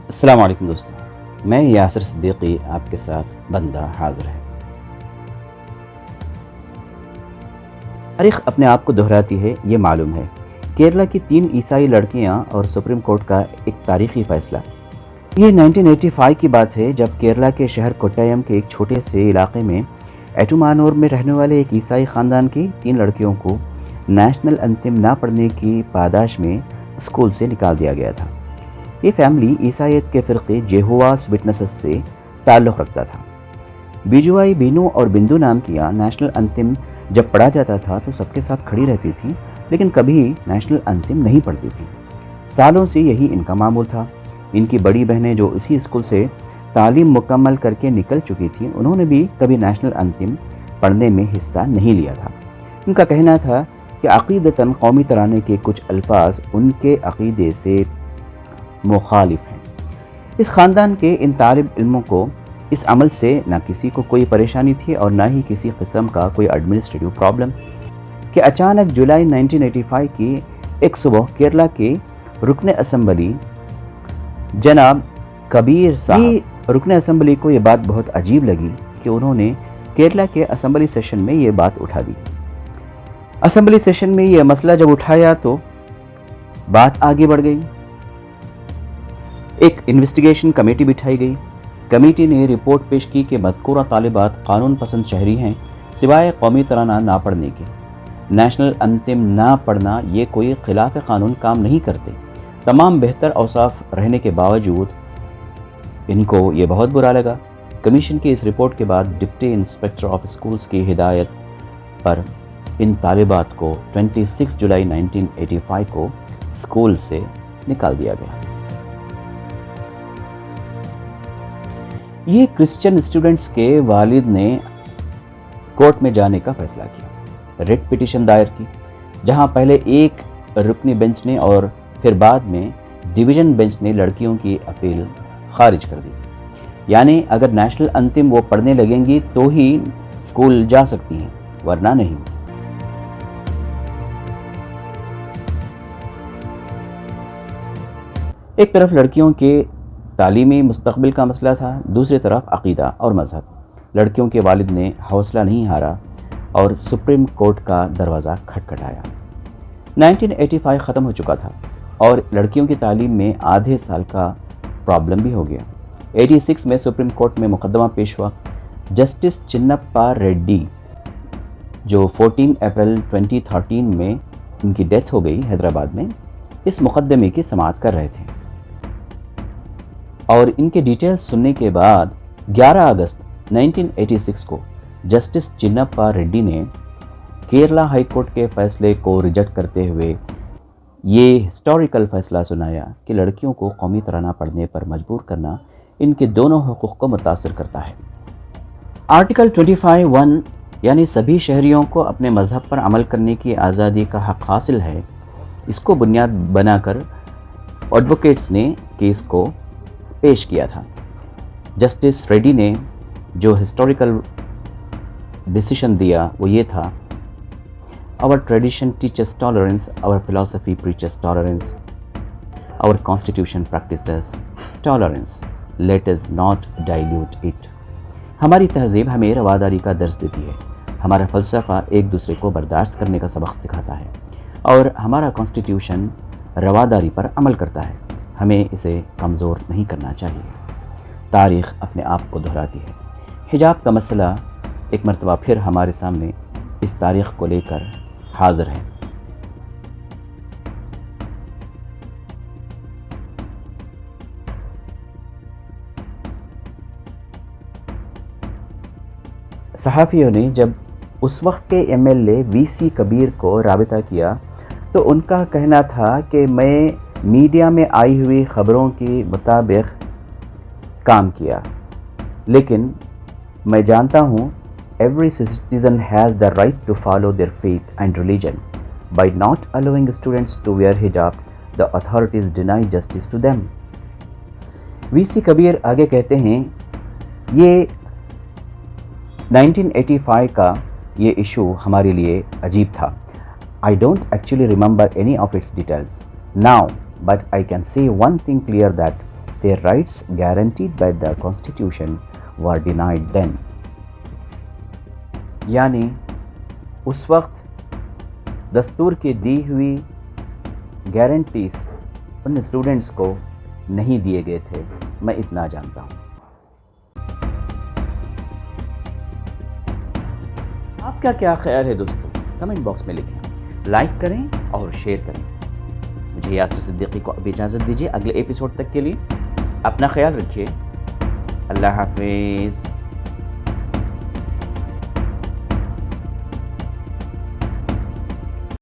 السلام علیکم دوستوں، میں یاسر صدیقی آپ کے ساتھ بندہ حاضر ہے۔ تاریخ اپنے آپ کو دہراتی ہے، یہ معلوم ہے۔ کیرلا کی 3 عیسائی لڑکیاں اور سپریم کورٹ کا ایک تاریخی فیصلہ۔ یہ 1985 کی بات ہے، جب کیرلا کے شہر کوٹائم کے ایک چھوٹے سے علاقے میں ایٹومانور میں رہنے والے ایک عیسائی خاندان کی 3 لڑکیوں کو نیشنل انتھم نہ پڑھنے کی پاداش میں اسکول سے نکال دیا گیا تھا۔ یہ فیملی عیسائیت کے فرقے جیہوواز وٹنسز سے تعلق رکھتا تھا۔ بیجوائی بینو اور بندو نام کیا نیشنل انتھم جب پڑھا جاتا تھا تو سب کے ساتھ کھڑی رہتی تھی، لیکن کبھی نیشنل انتھم نہیں پڑھتی تھی۔ سالوں سے یہی ان کا معمول تھا۔ ان کی بڑی بہنیں جو اسی اسکول سے تعلیم مکمل کر کے نکل چکی تھیں، انہوں نے بھی کبھی نیشنل انتھم پڑھنے میں حصہ نہیں لیا تھا۔ ان کا کہنا تھا کہ عقیدتاً قومی ترانے کے کچھ الفاظ ان کے عقیدے سے مخالف ہیں۔ اس خاندان کے ان طالب علموں کو اس عمل سے نہ کسی کو کوئی پریشانی تھی اور نہ ہی کسی قسم کا کوئی ایڈمنسٹریٹو پرابلم کہ اچانک جولائی 1985 کی ایک صبح کیرلا کے رکن اسمبلی جناب کبیر صاحب رکن اسمبلی کو یہ بات بہت عجیب لگی کہ انہوں نے کیرلا کے اسمبلی سیشن میں یہ بات اٹھا دی۔ اسمبلی سیشن میں یہ مسئلہ جب اٹھایا تو بات آگے بڑھ گئی۔ ایک انویسٹیگیشن کمیٹی بٹھائی گئی۔ کمیٹی نے رپورٹ پیش کی کہ مذکورہ طالبات قانون پسند شہری ہیں، سوائے قومی ترانہ نہ پڑھنے کے۔ نیشنل انتھم نہ پڑھنا یہ کوئی خلاف قانون کام نہیں کرتے۔ تمام بہتر اوصاف رہنے کے باوجود ان کو یہ بہت برا لگا۔ کمیشن کی اس رپورٹ کے بعد ڈپٹی انسپکٹر آف اسکولز کی ہدایت پر ان طالبات کو 26 جولائی 1985 کو اسکول سے نکال دیا گیا۔ یہ کرسچن اسٹوڈنٹس کے والد نے کورٹ میں جانے کا فیصلہ کیا، ریٹ پٹیشن دائر کی، جہاں پہلے ایک رکنی بینچ نے اور پھر بعد میں ڈویژن بینچ نے لڑکیوں کی اپیل خارج کر دی۔ یعنی اگر نیشنل انتھم وہ پڑھنے لگیں گی تو ہی اسکول جا سکتی ہیں، ورنہ نہیں۔ ایک طرف لڑکیوں کے تعلیمی مستقبل کا مسئلہ تھا، دوسری طرف عقیدہ اور مذہب۔ لڑکیوں کے والد نے حوصلہ نہیں ہارا اور سپریم کورٹ کا دروازہ کھٹکھٹایا۔ 1985 ختم ہو چکا تھا اور لڑکیوں کی تعلیم میں آدھے سال کا پرابلم بھی ہو گیا۔ 86 میں سپریم کورٹ میں مقدمہ پیش ہوا۔ جسٹس چنپا ریڈی جو 14 اپریل 2013 میں ان کی ڈیتھ ہو گئی حیدرآباد میں، اس مقدمے کی سماعت کر رہے تھے اور ان کے ڈیٹیلز سننے کے بعد 11 اگست 1986 کو جسٹس چنپا ریڈی نے کیرلا ہائی کورٹ کے فیصلے کو ریجیکٹ کرتے ہوئے یہ ہسٹوریکل فیصلہ سنایا کہ لڑکیوں کو قومی ترانہ پڑھنے پر مجبور کرنا ان کے دونوں حقوق کو متاثر کرتا ہے۔ آرٹیکل 25(1) یعنی سبھی شہریوں کو اپنے مذہب پر عمل کرنے کی آزادی کا حق حاصل ہے، اس کو بنیاد بنا کر ایڈوکیٹس نے کیس کو پیش کیا تھا۔ جسٹس ریڈی نے جو ہسٹوریکل ڈیسیشن دیا وہ یہ تھا: Our tradition teaches tolerance, our philosophy preaches tolerance, our constitution practices tolerance, let us not dilute it. ہماری تہذیب ہمیں رواداری کا درس دیتی ہے، ہمارا فلسفہ ایک دوسرے کو برداشت کرنے کا سبق سکھاتا ہے اور ہمارا کانسٹیٹیوشن رواداری پر عمل کرتا ہے، ہمیں اسے کمزور نہیں کرنا چاہیے۔ تاریخ اپنے آپ کو دہراتی ہے۔ حجاب کا مسئلہ ایک مرتبہ پھر ہمارے سامنے اس تاریخ کو لے کر حاضر ہے۔ صحافیوں نے جب اس وقت کے ایم ایل اے وی سی کبیر کو رابطہ کیا تو ان کا کہنا تھا کہ میں میڈیا میں آئی ہوئی خبروں کے مطابق کام کیا، لیکن میں جانتا ہوں every citizen has the right to follow their faith and religion. By not allowing students to wear hijab, the authorities deny justice to them. وی سی کبیر آگے کہتے ہیں، یہ 1985 کا یہ ایشو ہمارے لیے عجیب تھا۔ I don't actually remember any of its details now, but I can say one thing clear that their rights guaranteed by the Constitution were denied them. یعنی اس وقت دستور کی دی ہوئی گارنٹیز ان اسٹوڈنٹس کو نہیں دیے گئے تھے، میں اتنا جانتا ہوں۔ آپ کا کیا خیال ہے دوستو؟ کمنٹ باکس میں لکھیں، لائک کریں اور شیئر کریں۔ مجھے یاسر صدیقی کو اب اجازت دیجیے، اگلے ایپیسوڈ تک کے لیے اپنا خیال رکھیے۔ اللہ حافظ۔